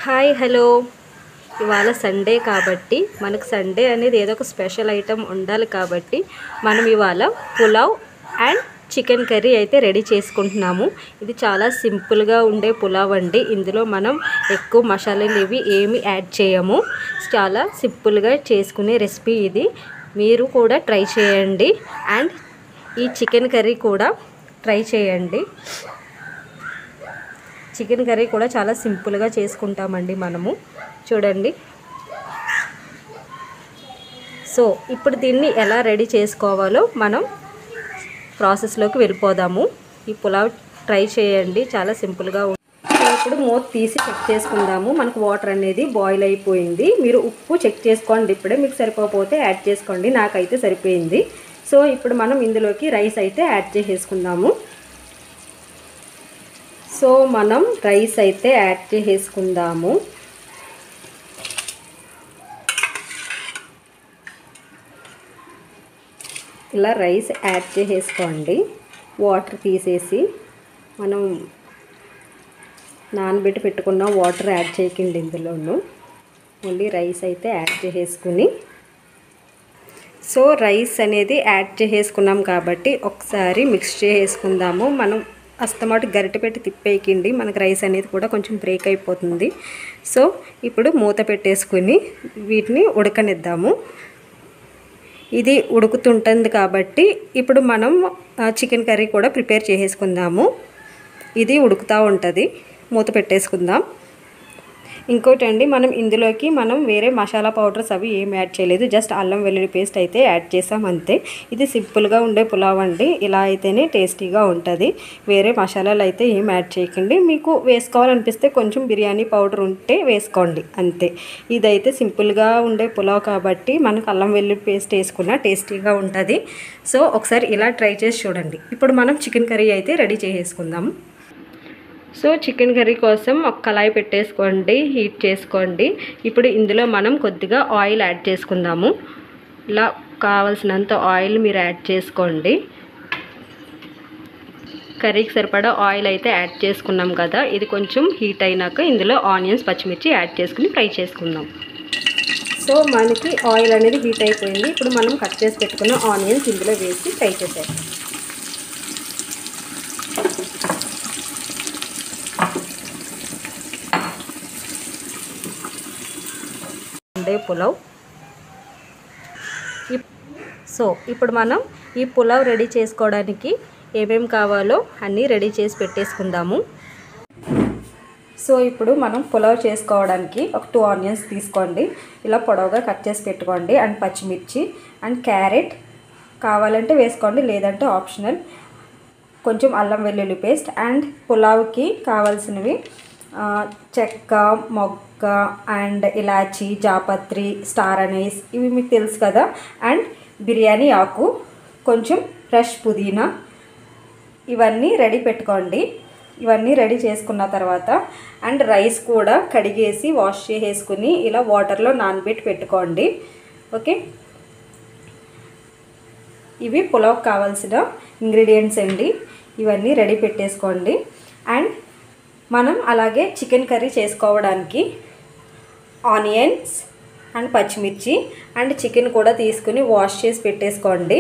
Hi hello ఇవాళ Sunday కాబట్టి మనకు సండే అనేది ఏదో ఒక స్పెషల్ ఐటమ్ ఉండాలి కాబట్టి మనం ఇవాళ పులావ్ అండ్ చికెన్ కర్రీ అయితే రెడీ చేసుకుంటున్నాము. ఇది చాలా సింపుల్గా ఉండే పులావ్ అండి. ఇందులో మనం ఎక్కువ మసాలాలు ఇవి ఏమి యాడ్ చేయము. చాలా సింపుల్గా చేసుకునే రెసిపీ ఇది. మీరు కూడా ట్రై చేయండి అండ్ ఈ చికెన్ కర్రీ కూడా ట్రై చేయండి. చికెన్ కర్రీ కూడా చాలా సింపుల్గా చేసుకుంటామండి మనము. చూడండి. సో ఇప్పుడు దీన్ని ఎలా రెడీ చేసుకోవాలో మనం ప్రాసెస్లోకి వెళ్ళిపోదాము. ఈ పులావ్ ట్రై చేయండి, చాలా సింపుల్గా ఉంటుంది. ఇప్పుడు మూత తీసి చెక్ చేసుకుందాము. మనకు వాటర్ అనేది బాయిల్ అయిపోయింది. మీరు ఉప్పు చెక్ చేసుకోండి, ఇప్పుడే మీకు సరిపోతే యాడ్ చేసుకోండి. నాకైతే సరిపోయింది. సో ఇప్పుడు మనం ఇందులోకి రైస్ అయితే యాడ్ చేసేసుకుందాము. సో మనం రైస్ అయితే యాడ్ చేసేసుకుందాము. ఇలా రైస్ యాడ్ చేసేసుకోండి. వాటర్ తీసేసి మనం నానబెట్టి పెట్టుకున్న వాటర్ యాడ్ చేయకండి ఇందులోను. ఓన్లీ రైస్ అయితే యాడ్ చేసేసుకుని, సో రైస్ అనేది యాడ్ చేసేసుకున్నాం కాబట్టి ఒకసారి మిక్స్ చేసుకుందాము. మనం అస్తమాటు గరిటె పెట్టి తిప్పేయకండి, మనకు రైస్ అనేది కూడా కొంచెం బ్రేక్ అయిపోతుంది. సో ఇప్పుడు మూత పెట్టేసుకుని వీటిని ఉడకనిద్దాము. ఇది ఉడుకుతుంటుంది కాబట్టి ఇప్పుడు మనం చికెన్ కర్రీ కూడా ప్రిపేర్ చేసేసుకుందాము. ఇది ఉడుకుతూ ఉంటుంది, మూత పెట్టేసుకుందాం. ఇంకోటి అండి, మనం ఇందులోకి వేరే మసాలా పౌడర్స్ అవి ఏం యాడ్ చేయలేదు. జస్ట్ అల్లం వెల్లుల్లి పేస్ట్ అయితే యాడ్ చేసాం అంతే. ఇది సింపుల్గా ఉండే పులావ్ అండి. ఇలా అయితేనే టేస్టీగా ఉంటుంది. వేరే మసాలాలు అయితే ఏం యాడ్ చేయకండి. మీకు వేసుకోవాలనిపిస్తే కొంచెం బిర్యానీ పౌడర్ ఉంటే వేసుకోండి అంతే. ఇదైతే సింపుల్గా ఉండే పులావ్ కాబట్టి మనకు అల్లం వెల్లుల్లి పేస్ట్ వేసుకున్నా టేస్టీగా ఉంటుంది. సో ఒకసారి ఇలా ట్రై చేసి చూడండి. ఇప్పుడు మనం చికెన్ కర్రీ అయితే రెడీ చేసేసుకుందాము. సో చికెన్ కర్రీ కోసం ఒక కళాయి పెట్టేసుకోండి, హీట్ చేసుకోండి. ఇప్పుడు ఇందులో మనం కొద్దిగా ఆయిల్ యాడ్ చేసుకుందాము. ఇలా కావాల్సినంత ఆయిల్ మీరు యాడ్ చేసుకోండి. కర్రీకి సరిపడా ఆయిల్ అయితే యాడ్ చేసుకున్నాం కదా. ఇది కొంచెం హీట్ అయినాక ఇందులో ఆనియన్స్, పచ్చిమిర్చి యాడ్ చేసుకుని ఫ్రై చేసుకుందాం. సో మనకి ఆయిల్ అనేది హీట్ అయిపోయింది. ఇప్పుడు మనం కట్ చేసి పెట్టుకున్న ఆనియన్స్ ఇందులో వేసి ఫ్రై చేసేస్తాం. పులావ్. సో ఇప్పుడు మనం ఈ పులావ్ రెడీ చేసుకోవడానికి ఏమేమి కావాలో అన్నీ రెడీ చేసి పెట్టేసుకుందాము. సో ఇప్పుడు మనం పులావ్ చేసుకోవడానికి ఒక 2 ఆనియన్స్ తీసుకోండి. ఇలా పొడవుగా కట్ చేసి పెట్టుకోండి. అండ్ పచ్చిమిర్చి అండ్ క్యారెట్ కావాలంటే వేసుకోండి, లేదంటే ఆప్షనల్. కొంచెం అల్లం వెల్లుల్లి పేస్ట్ అండ్ పులావ్కి కావాల్సినవి చెక్క, మొగ్గ అండ్ ఇలాచీ, జాపత్రి, స్టార్ అనైస్ ఇవి మీకు తెలుసు కదా. అండ్ బిర్యానీ ఆకు, కొంచెం ఫ్రెష్ పుదీనా, ఇవన్నీ రెడీ పెట్టుకోండి. ఇవన్నీ రెడీ చేసుకున్న తర్వాత అండ్ రైస్ కూడా కడిగేసి వాష్ చేసేసుకుని ఇలా వాటర్లో నానబెట్టి పెట్టుకోండి. ఓకే, ఇవి పులావ్కి కావాల్సిన ఇంగ్రీడియంట్స్ అండి. ఇవన్నీ రెడీ పెట్టేసుకోండి. అండ్ మనం అలాగే చికెన్ కర్రీ చేసుకోవడానికి ఆనియన్స్ అండ్ పచ్చిమిర్చి అండ్ చికెన్ కూడా తీసుకుని వాష్ చేసి పెట్టేసుకోండి.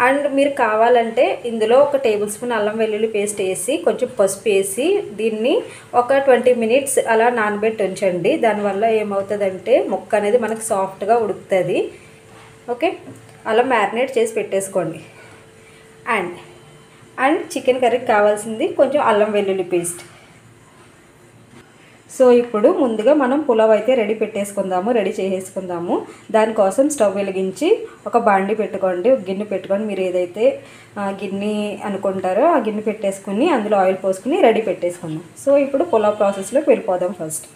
అండ్ మీరు కావాలంటే ఇందులో ఒక టేబుల్ స్పూన్ అల్లం వెల్లుల్లి పేస్ట్ వేసి కొంచెం పసుపు వేసి దీన్ని ఒక 20 మినిట్స్ అలా నానబెట్టి ఉంచండి. దానివల్ల ఏమవుతుందంటే ముక్క అనేది మనకు సాఫ్ట్గా ఉడుకుతుంది. ఓకే, అలా మ్యారినేట్ చేసి పెట్టేసుకోండి. అండ్ చికెన్ కర్రీకి కావాల్సింది కొంచెం అల్లం వెల్లుల్లి పేస్ట్. సో ఇప్పుడు ముందుగా మనం పులావ్ అయితే రెడీ చేసేసుకుందాము. దానికోసం స్టవ్ వెలిగించి ఒక బాండి పెట్టుకోండి, ఒక గిన్నె పెట్టుకోండి. మీరు ఏదైతే గిన్నె అనుకుంటారో ఆ గిన్నె పెట్టేసుకుని అందులో ఆయిల్ పోసుకుని రెడీ పెట్టేసుకుందాం. సో ఇప్పుడు పులావ్ ప్రాసెస్లోకి వెళ్ళిపోదాం ఫస్ట్.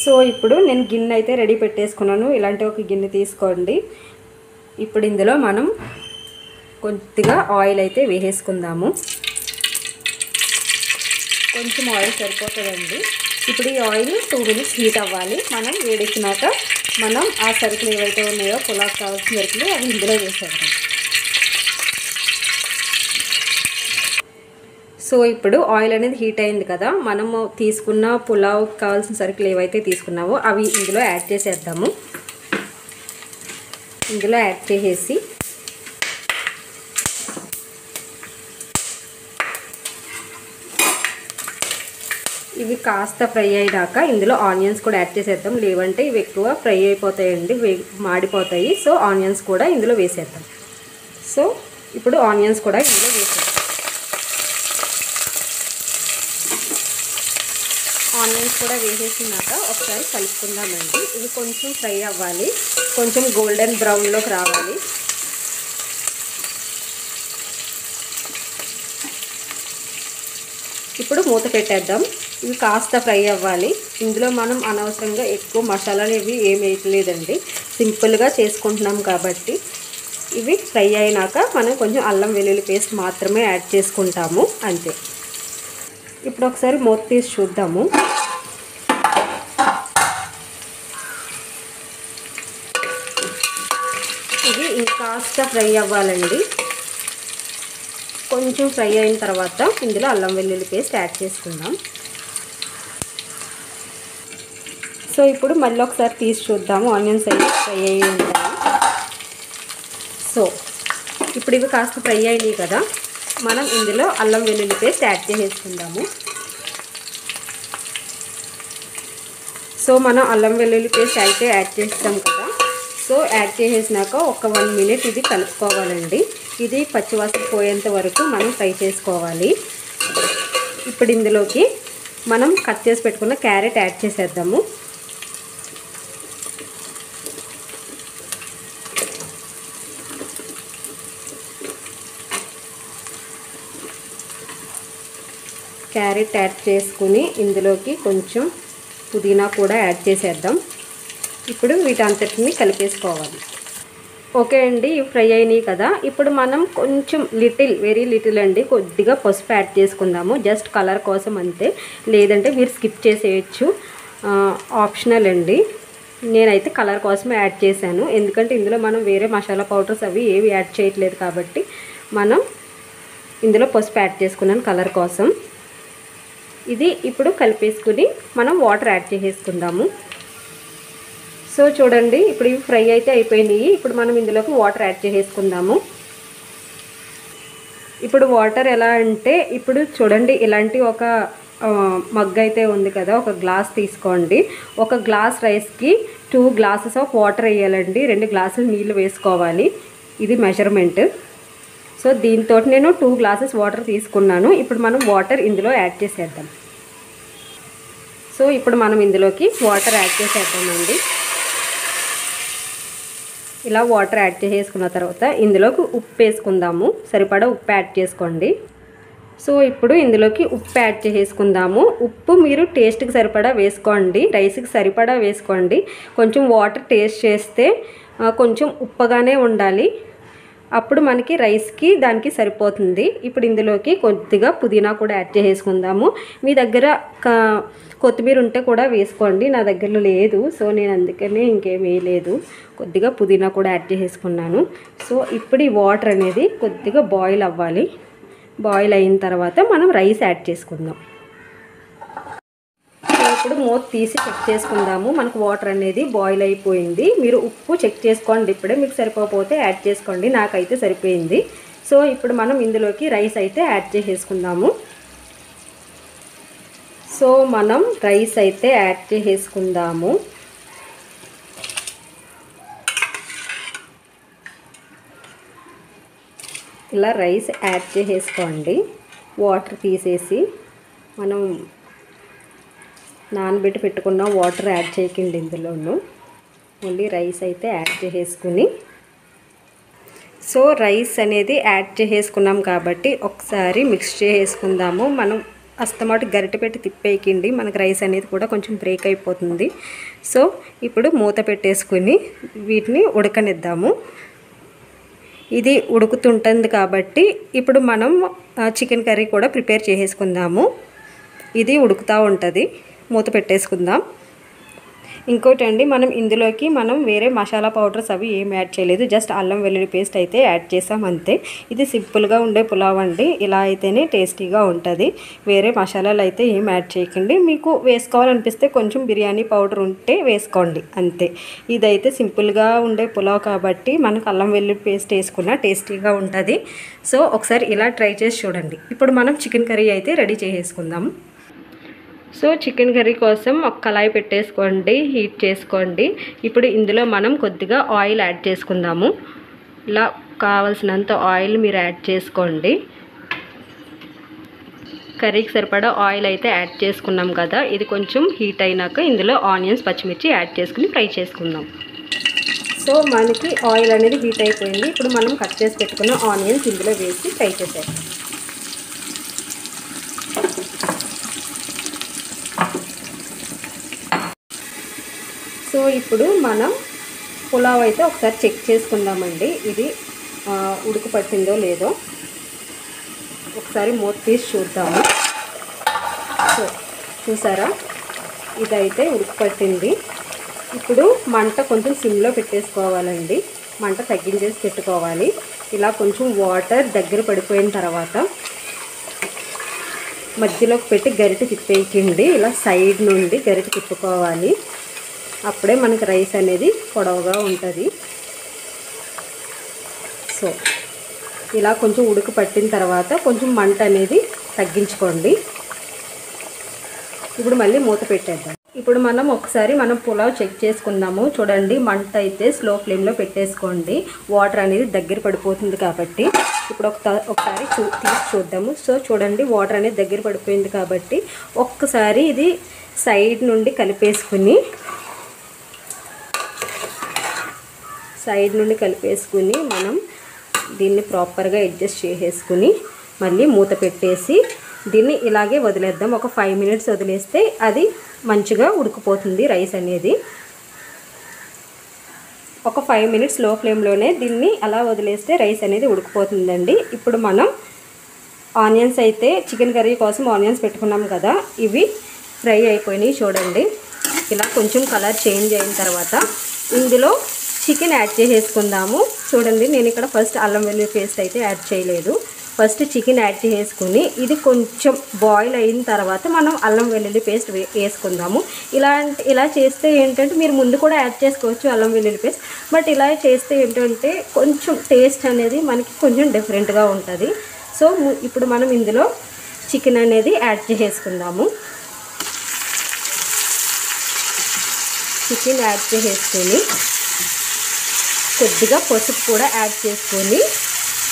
సో ఇప్పుడు నేను గిన్నె అయితే రెడీ పెట్టేసుకున్నాను. ఇలాంటి ఒక గిన్నె తీసుకోండి. ఇప్పుడు ఇందులో మనం కొద్దిగా ఆయిల్ అయితే వేసేసుకుందాము. కొంచెం ఆయిల్ సరిపోతుందండి. ఇప్పుడు ఈ ఆయిల్ 2 మినిట్స్ హీట్ అవ్వాలి. మనం వేడెక్కినాక మనం ఆ సరుకులు ఏవైతే ఉన్నాయో పులావ్ కావాల్సిన సరుకులు అవి ఇందులో వేసేద్దాం. సో ఇప్పుడు ఆయిల్ అనేది హీట్ అయింది కదా, మనము తీసుకున్న పులావ్ కావాల్సిన సరుకులు ఏవైతే తీసుకున్నామో అవి ఇందులో యాడ్ చేసేద్దాము. ఇందులో యాడ్ చేసేసి ఇవి కాస్త ఫ్రై అయినాక ఇందులో ఆనియన్స్ కూడా యాడ్ చేసేద్దాం, లేవంటే ఇవి ఎక్కువ ఫ్రై అయిపోతాయండి, మాడిపోతాయి. సో ఆనియన్స్ కూడా ఇందులో వేసేద్దాం. సో ఇప్పుడు ఆనియన్స్ కూడా ఇందులో వేసేద్దాం. ఆనియన్స్ కూడా వేసేసినాక ఒకసారి కలుపుకుందామండి. ఇవి కొంచెం ఫ్రై అవ్వాలి, కొంచెం గోల్డెన్ బ్రౌన్లోకి రావాలి. ఇప్పుడు మూత పెట్టేద్దాం. ఇవి కాస్త ఫ్రై అవ్వాలి. ఇందులో మనం అనవసరంగా ఎక్కువ మసాలాలు ఇవి ఏమి వేయట్లేదండి, సింపుల్గా చేసుకుంటున్నాం కాబట్టి. ఇవి ఫ్రై అయినాక మనం కొంచెం అల్లం వెల్లుల్లి పేస్ట్ మాత్రమే యాడ్ చేసుకుంటాము, అంతే. ఇప్పుడు ఒకసారి మూత తీసి చూద్దాము. ఇది ఇంకాస్త ఫ్రై అవ్వాలండి. కొంచెం ఫ్రై అయిన తర్వాత ఇందులో అల్లం వెల్లుల్లి పేస్ట్ యాడ్ చేసుకుందాం. సో ఇప్పుడు మళ్ళీ ఒకసారి తీసి చూద్దాము, ఆనియన్స్ అయితే ఫ్రై అయ్యి ఉంటాయి. సో ఇప్పుడు ఇవి కాస్త ఫ్రై అయినాయి కదా, మనం ఇందులో అల్లం వెల్లుల్లి పేస్ట్ యాడ్ చేసేసుకుందాము. సో మనం అల్లం వెల్లుల్లి పేస్ట్ అయితే యాడ్ చేస్తాం కదా, సో యాడ్ చేసేసినాక ఒక 1 మినిట్ ఇది కలుపుకోవాలండి. ఇది పచ్చివాసన పోయేంత వరకు మనం ఫ్రై చేసుకోవాలి. ఇప్పుడు ఇందులోకి మనం కట్ చేసి పెట్టుకున్న క్యారెట్ యాడ్ చేసేద్దాము. క్యారెట్ యాడ్ చేసుకుని ఇందులోకి కొంచెం పుదీనా కూడా యాడ్ చేసేద్దాం. ఇప్పుడు వీటంతటిని కలిపేసుకోవాలి. ఓకే అండి, ఇవి ఫ్రై అయినాయి కదా. ఇప్పుడు మనం కొంచెం వెరీ లిటిల్ అండి, కొద్దిగా పసుపు యాడ్ చేసుకుందాము, జస్ట్ కలర్ కోసం అంతే. లేదంటే మీరు స్కిప్ చేసేయచ్చు, ఆప్షనల్ అండి. నేనైతే కలర్ కోసమే యాడ్ చేశాను, ఎందుకంటే ఇందులో మనం వేరే మసాలా పౌడర్స్ అవి ఏవి యాడ్ చేయట్లేదు కాబట్టి మనం ఇందులో పసుపు యాడ్ చేసుకున్నాను కలర్ కోసం. ఇది ఇప్పుడు కలిపేసుకుని మనం వాటర్ యాడ్ చేసేసుకుందాము. సో చూడండి, ఇప్పుడు ఇవి ఫ్రై అయితే అయిపోయినాయి. ఇప్పుడు మనం ఇందులోకి వాటర్ యాడ్ చేసేసుకుందాము. ఇప్పుడు వాటర్ ఎలా అంటే, ఇప్పుడు చూడండి, ఇలాంటి ఒక మగ్ అయితే ఉంది కదా, ఒక గ్లాస్ తీసుకోండి. ఒక గ్లాస్ రైస్కి 2 గ్లాసెస్ ఆఫ్ వాటర్ వేయాలండి, 2 గ్లాసులు నీళ్ళు వేసుకోవాలి. ఇది మెజర్మెంట్. సో దీంతో నేను 2 గ్లాసెస్ వాటర్ తీసుకున్నాను. ఇప్పుడు మనం వాటర్ ఇందులో యాడ్ చేసేద్దాం. సో ఇప్పుడు మనం ఇందులోకి వాటర్ యాడ్ చేసేద్దామండి. ఇలా వాటర్ యాడ్ చేసేసుకున్న తర్వాత ఇందులోకి ఉప్పు వేసుకుందాము, సరిపడా ఉప్పు యాడ్ చేసుకోండి. సో ఇప్పుడు ఇందులోకి ఉప్పు యాడ్ చేసేసుకుందాము. ఉప్పు మీరు టేస్ట్కి సరిపడా వేసుకోండి, రైస్కి సరిపడా వేసుకోండి. కొంచెం వాటర్ టేస్ట్ చేస్తే కొంచెం ఉప్పగానే ఉండాలి, అప్పుడు మనకి రైస్కి దానికి సరిపోతుంది. ఇప్పుడు ఇందులోకి కొద్దిగా పుదీనా కూడా యాడ్ చేసేసుకుందాము. మీ దగ్గర కొత్తిమీర ఉంటే కూడా వేసుకోండి, నా దగ్గర లేదు, సో నేను అందుకనే ఇంకేం వేయలేదు. కొద్దిగా పుదీనా కూడా యాడ్ చేసేసుకున్నాను. సో ఇప్పుడు ఈ వాటర్ అనేది కొద్దిగా బాయిల్ అవ్వాలి. బాయిల్ అయిన తర్వాత మనం రైస్ యాడ్ చేసుకుందాం. ఇప్పుడు మూత తీసి చెక్ చేసుకుందాము. మనకు వాటర్ అనేది బాయిల్ అయిపోయింది. మీరు ఉప్పు చెక్ చేసుకోండి, ఇప్పుడే మీకు సరిపోతే యాడ్ చేసుకోండి, నాకైతే సరిపోయింది. సో ఇప్పుడు మనం ఇందులోకి రైస్ అయితే యాడ్ చేసేసుకుందాము. సో మనం రైస్ అయితే యాడ్ చేసేసుకుందాము. ఇలా రైస్ యాడ్ చేసేసుకోండి. వాటర్ తీసేసి మనం నానబెట్టి పెట్టుకున్న వాటర్ యాడ్ చేయకండి ఇందులోను, ఓన్లీ రైస్ అయితే యాడ్ చేసేసుకుని. సో రైస్ అనేది యాడ్ చేసేసుకున్నాం కాబట్టి ఒకసారి మిక్స్ చేసుకుందాము. మనం అస్తమాటు గరిటె పెట్టి తిప్పేయకండి, మనకు రైస్ అనేది కూడా కొంచెం బ్రేక్ అయిపోతుంది. సో ఇప్పుడు మూత పెట్టేసుకుని వీటిని ఉడకనిద్దాము. ఇది ఉడుకుతుంటుంది కాబట్టి ఇప్పుడు మనం చికెన్ కర్రీ కూడా ప్రిపేర్ చేసేసుకుందాము. ఇది ఉడుకుతూ ఉంటుంది, మూత పెట్టేసుకుందాం. ఇంకోటండి, మనం ఇందులోకి వేరే మసాలా పౌడర్స్ అవి ఏం యాడ్ చేయలేదు. జస్ట్ అల్లం వెల్లుల్లి పేస్ట్ అయితే యాడ్ చేసాం అంతే. ఇది సింపుల్గా ఉండే పులావ్ అండి. ఇలా అయితేనే టేస్టీగా ఉంటుంది. వేరే మసాలాలు అయితే ఏం యాడ్ చేయకండి. మీకు వేసుకోవాలనిపిస్తే కొంచెం బిర్యానీ పౌడర్ ఉంటే వేసుకోండి అంతే. ఇదైతే సింపుల్గా ఉండే పులావ్ కాబట్టి మనకు అల్లం వెల్లుల్లి పేస్ట్ వేసుకున్న టేస్టీగా ఉంటుంది. సో ఒకసారి ఇలా ట్రై చేసి చూడండి. ఇప్పుడు మనం చికెన్ కర్రీ అయితే రెడీ చేసేసుకుందాము. సో చికెన్ కర్రీ కోసం ఒక కళాయి పెట్టేసుకోండి, హీట్ చేసుకోండి. ఇప్పుడు ఇందులో మనం కొద్దిగా ఆయిల్ యాడ్ చేసుకుందాము. ఇలా కావాల్సినంత ఆయిల్ మీరు యాడ్ చేసుకోండి. కర్రీకి సరిపడా ఆయిల్ అయితే యాడ్ చేసుకున్నాం కదా. ఇది కొంచెం హీట్ అయినాక ఇందులో ఆనియన్స్, పచ్చిమిర్చి యాడ్ చేసుకుని ఫ్రై చేసుకుందాం. సో మనకి ఆయిల్ అనేది హీట్ అయిపోయింది. ఇప్పుడు మనం కట్ చేసి పెట్టుకున్న ఆనియన్స్ ఇందులో వేసి ఫ్రై చేసేస్తాం. సో ఇప్పుడు మనం పులావ్ అయితే ఒకసారి చెక్ చేసుకుందామండి. ఇది ఉడుకు పట్టిందో లేదో ఒకసారి మూత తీసి చూద్దాము. సో చూసారా, ఇదైతే ఉడుకు పట్టింది. ఇప్పుడు మంట కొంచెం సిమ్లో పెట్టేసుకోవాలండి. మంట తగ్గించేసి పెట్టుకోవాలి. ఇలా కొంచెం వాటర్ దగ్గర పడిపోయిన తర్వాత మధ్యలోకి పెట్టి గరిటె తిప్పేయండి. ఇలా సైడ్ నుండి గరిటె తిప్పుకోవాలి. అప్పుడే మనకి రైస్ అనేది పొడవుగా ఉంటుంది. సో ఇలా కొంచెం ఉడుకు పట్టిన తర్వాత కొంచెం మంట అనేది తగ్గించుకోండి. ఇప్పుడు మళ్ళీ మూత పెట్టేద్దాం. ఇప్పుడు మనం ఒకసారి పులావ్ చెక్ చేసుకుందాము. చూడండి, మంట అయితే స్లో ఫ్లేమ్లో పెట్టేసుకోండి. వాటర్ అనేది దగ్గర పడిపోతుంది కాబట్టి ఇప్పుడు ఒకసారి తీసి చూద్దాము. సో చూడండి, వాటర్ అనేది దగ్గర పడిపోయింది కాబట్టి ఒక్కసారి ఇది సైడ్ నుండి కలిపేసుకుని మనం దీన్ని ప్రాపర్గా అడ్జస్ట్ చేసేసుకుని మళ్ళీ మూత పెట్టేసి దీన్ని ఇలాగే వదిలేద్దాం. ఒక 5 మినిట్స్ వదిలేస్తే అది మంచిగా ఉడికిపోతుంది రైస్ అనేది. ఒక 5 మినిట్స్ లో ఫ్లేమ్లోనే దీన్ని అలా వదిలేస్తే రైస్ అనేది ఉడికిపోతుందండి. ఇప్పుడు మనం ఆనియన్స్ అయితే చికెన్ కర్రీ కోసం ఆనియన్స్ పెట్టుకున్నాం కదా, ఇవి ఫ్రై అయిపోయినాయి. చూడండి, ఇలా కొంచెం కలర్ చేంజ్ అయిన తర్వాత ఇందులో చికెన్ యాడ్ చేసేసుకుందాము. చూడండి, నేను ఇక్కడ ఫస్ట్ అల్లం వెల్లుల్లి పేస్ట్ అయితే యాడ్ చేయలేదు. ఫస్ట్ చికెన్ యాడ్ చేసుకుని ఇది కొంచెం బాయిల్ అయిన తర్వాత మనం అల్లం వెల్లుల్లి పేస్ట్ వేసుకుందాము. ఇలా చేస్తే ఏంటంటే మీరు ముందు కూడా యాడ్ చేసుకోవచ్చు అల్లం వెల్లుల్లి పేస్ట్. బట్ ఇలా చేస్తే ఏంటంటే కొంచెం టేస్ట్ అనేది మనకి కొంచెం డిఫరెంట్గా ఉంటుంది. సో ఇప్పుడు మనం ఇందులో చికెన్ అనేది యాడ్ చేసేసుకుందాము. చికెన్ యాడ్ చేసేసుకొని కొద్దిగా పసుపు కూడా యాడ్ చేసుకొని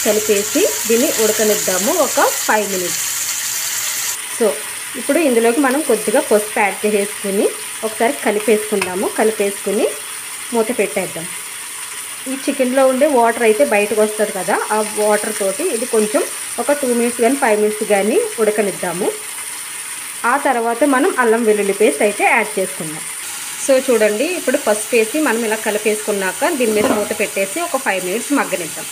కలిపేసి దీన్ని ఉడకనిద్దాము ఒక 5 మినిట్స్. సో ఇప్పుడు ఇందులోకి మనం కొద్దిగా పసుపు యాడ్ చేసేసుకుని ఒకసారి కలిపేసుకుని మూత పెట్టేద్దాం. ఈ చికెన్లో ఉండే వాటర్ అయితే బయటకు వస్తుంది కదా, ఆ వాటర్ తోటి ఇది కొంచెం ఒక 2 మినిట్స్ కానీ 5 మినిట్స్ కానీ ఉడకనిద్దాము. ఆ తర్వాత మనం అల్లం వెల్లుల్లి పేస్ట్ అయితే యాడ్ చేసుకుందాం. సో చూడండి, ఇప్పుడు పసుపు వేసి మనం ఇలా కలిపేసుకున్నాక దీని మీద మూత పెట్టేసి ఒక 5 మినిట్స్ మగ్గనిద్దాం.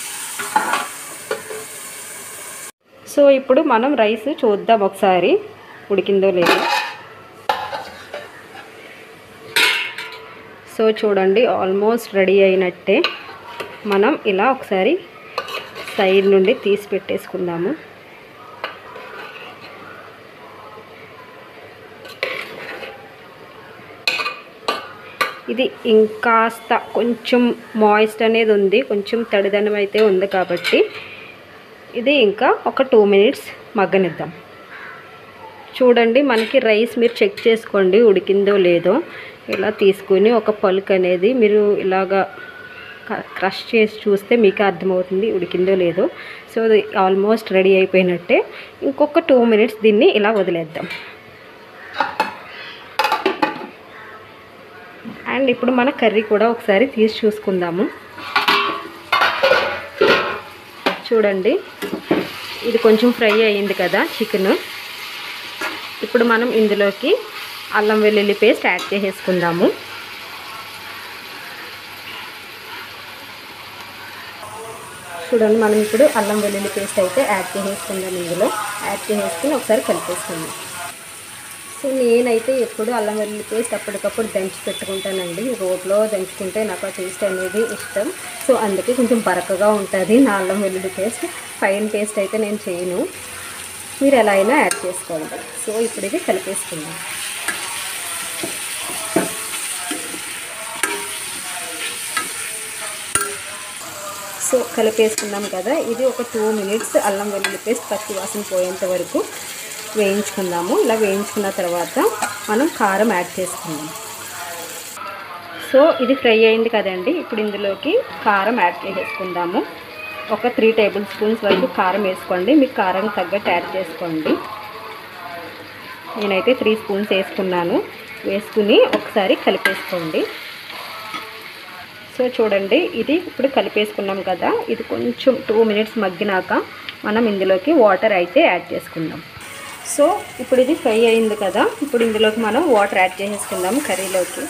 సో ఇప్పుడు మనం రైస్ చూద్దాం ఒకసారి ఉడికిందో లేదో. సో చూడండి, ఆల్మోస్ట్ రెడీ అయినట్టే. మనం ఇలా ఒకసారి సైడ్ నుండి తీసి పెట్టేసుకుందాము. ఇది ఇంకాస్త కొంచెం మాయిస్ట్ అనేది ఉంది, కొంచెం తడిదనం అయితే ఉంది కాబట్టి ఇది ఇంకా ఒక 2 మినిట్స్ మగ్గనిద్దాం. చూడండి, మనకి రైస్ మీరు చెక్ చేసుకోండి ఉడికిందో లేదో. ఇలా తీసుకుని ఒక పలుకు అనేది మీరు ఇలాగా క్రష్ చేసి చూస్తే మీకు అర్థమవుతుంది ఉడికిందో లేదో. సో ఇది ఆల్మోస్ట్ రెడీ అయిపోయినట్టే. ఇంకొక 2 మినిట్స్ దీన్ని ఇలా వదిలేద్దాం. అండ్ ఇప్పుడు మన కర్రీ కూడా ఒకసారి తీసి చూసుకుందాము. చూడండి, ఇది కొంచెం ఫ్రై అయ్యింది కదా చికెన్. ఇప్పుడు మనం ఇందులోకి అల్లం వెల్లుల్లి పేస్ట్ యాడ్ చేసేసుకుందాము. చూడండి, మనం ఇప్పుడు అల్లం వెల్లుల్లి పేస్ట్ అయితే యాడ్ చేసేసుకుందాం. ఇందులో యాడ్ చేసేసుకుని ఒకసారి కలిపేసుకుందాం. సో నేనైతే ఎప్పుడు అల్లం వెల్లుల్లి పేస్ట్ అప్పటికప్పుడు దంచి పెట్టుకుంటానండి. రోట్లో దంచుకుంటే నాకు ఆ టేస్ట్ అనేది ఇష్టం. సో అందుకే కొంచెం బరకగా ఉంటుంది నా అల్లం వెల్లుల్లి పేస్ట్. ఫైన్ పేస్ట్ అయితే నేను చేయను, మీరు ఎలా అయినా యాడ్ చేసుకోండి. సో ఇప్పుడు ఇది కలిపేసుకుందాం. సో కలిపేసుకున్నాం కదా, ఇది ఒక 2 మినిట్స్ అల్లం వెల్లుల్లి పేస్ట్ పచ్చి వాసన పోయేంత వరకు వేయించుకుందాము. ఇలా వేయించుకున్న తర్వాత మనం కారం యాడ్ చేసుకుందాం. సో ఇది ఫ్రై అయింది కదండి, ఇప్పుడు ఇందులోకి కారం యాడ్ చేసేసుకుందాము. ఒక 3 టేబుల్ స్పూన్స్ వరకు కారం వేసుకోండి, మీకు కారం తగ్గట్టు యాడ్ చేసుకోండి. నేనైతే 3 స్పూన్స్ వేసుకున్నాను. వేసుకుని ఒకసారి కలిపేసుకోండి. సో చూడండి, ఇది ఇప్పుడు కలిపేసుకున్నాం కదా, ఇది కొంచెం 2 మినిట్స్ మగ్గినాక మనం ఇందులోకి వాటర్ అయితే యాడ్ చేసుకుందాం. సో ఇప్పుడు ఇది ఫ్రై అయింది కదా, ఇప్పుడు ఇందులోకి మనం వాటర్ యాడ్ చేసేసుకుందాం. కర్రీలోకి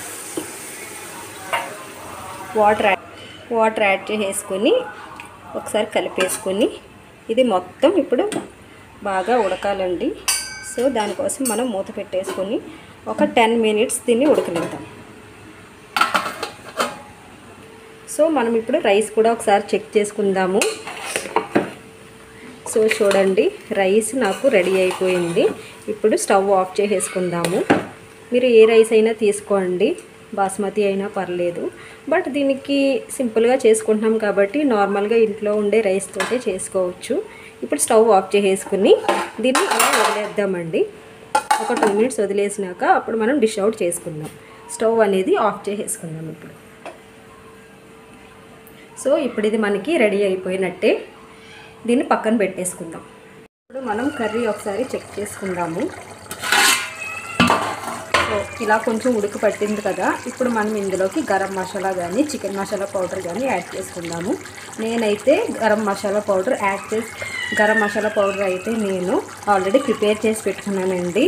వాటర్ యాడ్ చేసేసుకొని ఒకసారి కలిపేసుకొని ఇది మొత్తం ఇప్పుడు బాగా ఉడకాలండి. సో దానికోసం మనం మూత పెట్టేసుకొని ఒక 10 మినిట్స్ దీన్ని ఉడకనిద్దాం. సో మనం ఇప్పుడు రైస్ కూడా ఒకసారి చెక్ చేసుకుందాము. సో చూడండి, రైస్ నాకు రెడీ అయిపోయింది. ఇప్పుడు స్టవ్ ఆఫ్ చేసేసుకుందాము. మీరు ఏ రైస్ అయినా తీసుకోండి, బాస్మతి అయినా పర్లేదు. బట్ దీనికి సింపుల్గా చేసుకుంటున్నాం కాబట్టి నార్మల్గా ఇంట్లో ఉండే రైస్ తోటే చేసుకోవచ్చు. ఇప్పుడు స్టవ్ ఆఫ్ చేసేసుకుని దీన్ని అలా వదిలేద్దామండి. ఒక 2 మినిట్స్ వదిలేసినాక అప్పుడు మనం డిష్ అవుట్ చేసుకుందాం. స్టవ్ అనేది ఆఫ్ చేసేసుకుందాం ఇప్పుడు. సో ఇప్పుడు ఇది మనకి రెడీ అయిపోయినట్టే, దీన్ని పక్కన పెట్టేసుకుందాం. ఇప్పుడు మనం కర్రీ ఒకసారి చెక్ చేసుకుందాము. సో ఇలా కొంచెం ఉడుకు పట్టింది కదా, ఇప్పుడు మనం ఇందులోకి గరం మసాలా కానీ చికెన్ మసాలా పౌడర్ కానీ యాడ్ చేసుకుందాము. నేనైతే గరం మసాలా పౌడర్ అయితే నేను ఆల్రెడీ ప్రిపేర్ చేసి పెట్టుకున్నానండి.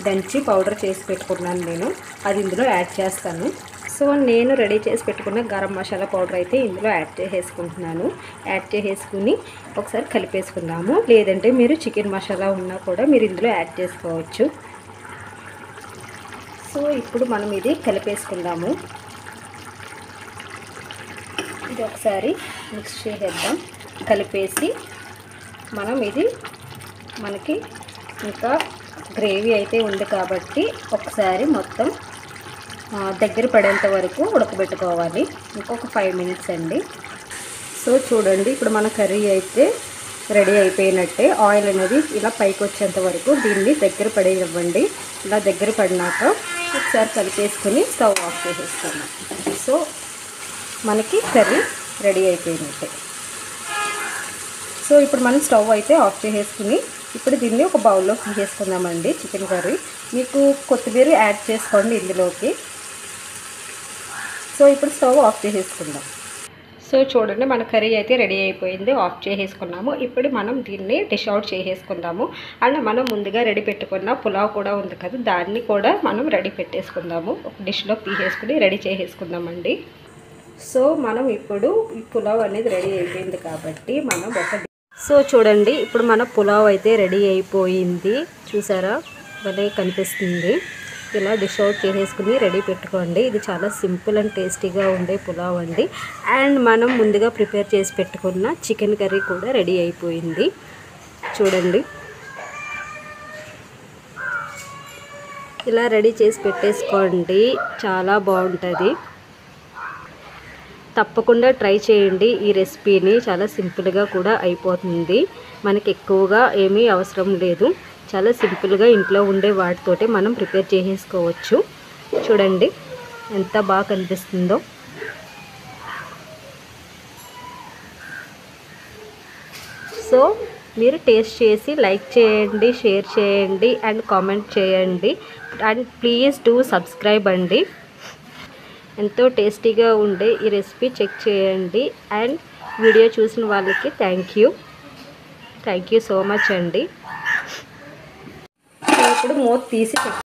దంచి పౌడర్ చేసి పెట్టుకున్నాను నేను, అది ఇందులో యాడ్ చేస్తాను. సో నేను రెడీ చేసి పెట్టుకున్న గరం మసాలా పౌడర్ అయితే ఇందులో యాడ్ చేసేసుకుంటున్నాను. యాడ్ చేసేసుకుని ఒకసారి కలిపేసుకుందాము. లేదంటే మీరు చికెన్ మసాలా ఉన్నా కూడా మీరు ఇందులో యాడ్ చేసుకోవచ్చు. సో ఇప్పుడు మనం ఇది కలిపేసుకుందాము. ఇది ఒకసారి మిక్స్ చేసేద్దాం. కలిపేసి మనం ఇది మనకి ఇంకా గ్రేవీ అయితే ఉంది కాబట్టి ఒకసారి మొత్తం దగ్గర పడేంత వరకు ఉడకబెట్టుకోవాలి. ఇంకొక 5 మినిట్స్ అండి. సో చూడండి, ఇప్పుడు మన కర్రీ అయితే రెడీ అయిపోయినట్టే. ఆయిల్ అనేది ఇలా పైకి వచ్చేంత వరకు దీన్ని దగ్గర పడేయవ్వండి. ఇలా దగ్గర పడినాక ఒకసారి కలిపేసుకుని స్టవ్ ఆఫ్ చేసేస్తాము. సో మనకి కర్రీ రెడీ అయిపోయినట్టే. సో ఇప్పుడు మనం స్టవ్ అయితే ఆఫ్ చేసేసుకుని ఇప్పుడు దీన్ని ఒక బౌల్లో తీసేసుకుందామండి. చికెన్ కర్రీ మీకు కొత్తిమీర యాడ్ చేసుకోండి ఇందులోకి. సో ఇప్పుడు స్టవ్ ఆఫ్ చేసేసుకుందాం. సో చూడండి, మన కర్రీ అయితే రెడీ అయిపోయింది. ఆఫ్ చేసేసుకున్నాము. ఇప్పుడు మనం దీన్ని డిష్ అవుట్ చేసేసుకుందాము. అండ్ మనం ముందుగా రెడీ పెట్టుకున్న పులావ్ కూడా ఉంది కదా, దాన్ని కూడా మనం రెడీ పెట్టేసుకుందాము. ఒక డిష్లో తీసేసుకుని రెడీ చేసేసుకుందామండి. సో మనం ఇప్పుడు ఈ పులావ్ అనేది రెడీ అయిపోయింది కాబట్టి మనం సో చూడండి, ఇప్పుడు మన పులావ్ అయితే రెడీ అయిపోయింది. చూసారా, భలే కనిపిస్తుంది. ఇలా డిష్ అవుట్ చేసేసుకుని రెడీ పెట్టుకోండి. ఇది చాలా సింపుల్ అండ్ టేస్టీగా ఉండే పులావ్ అండి. అండ్ మనం ముందుగా ప్రిపేర్ చేసి పెట్టుకున్న చికెన్ కర్రీ కూడా రెడీ అయిపోయింది. చూడండి, ఇలా రెడీ చేసి పెట్టేసుకోండి, చాలా బాగుంటుంది. తప్పకుండా ట్రై చేయండి ఈ రెసిపీని. చాలా సింపుల్గా కూడా అయిపోతుంది. మనకి ఎక్కువగా ఏమీ అవసరం లేదు. చాలా సింపుల్గా ఇంట్లో ఉండే వాటితోటే మనం ప్రిపేర్ చేసేసుకోవచ్చు. చూడండి ఎంత బాగా కనిపిస్తుందో. సో మీరు టేస్ట్ చేసి లైక్ చేయండి, షేర్ చేయండి అండ్ కామెంట్ చేయండి. అండ్ ప్లీజ్ డూ సబ్స్క్రైబ్ అండి. ఎంతో టేస్టీగా ఉండే ఈ రెసిపీ చెక్ చేయండి. అండ్ వీడియో చూసిన వాళ్ళకి థ్యాంక్ యూ సో మచ్ అండి. ఇప్పుడు మూత తీసి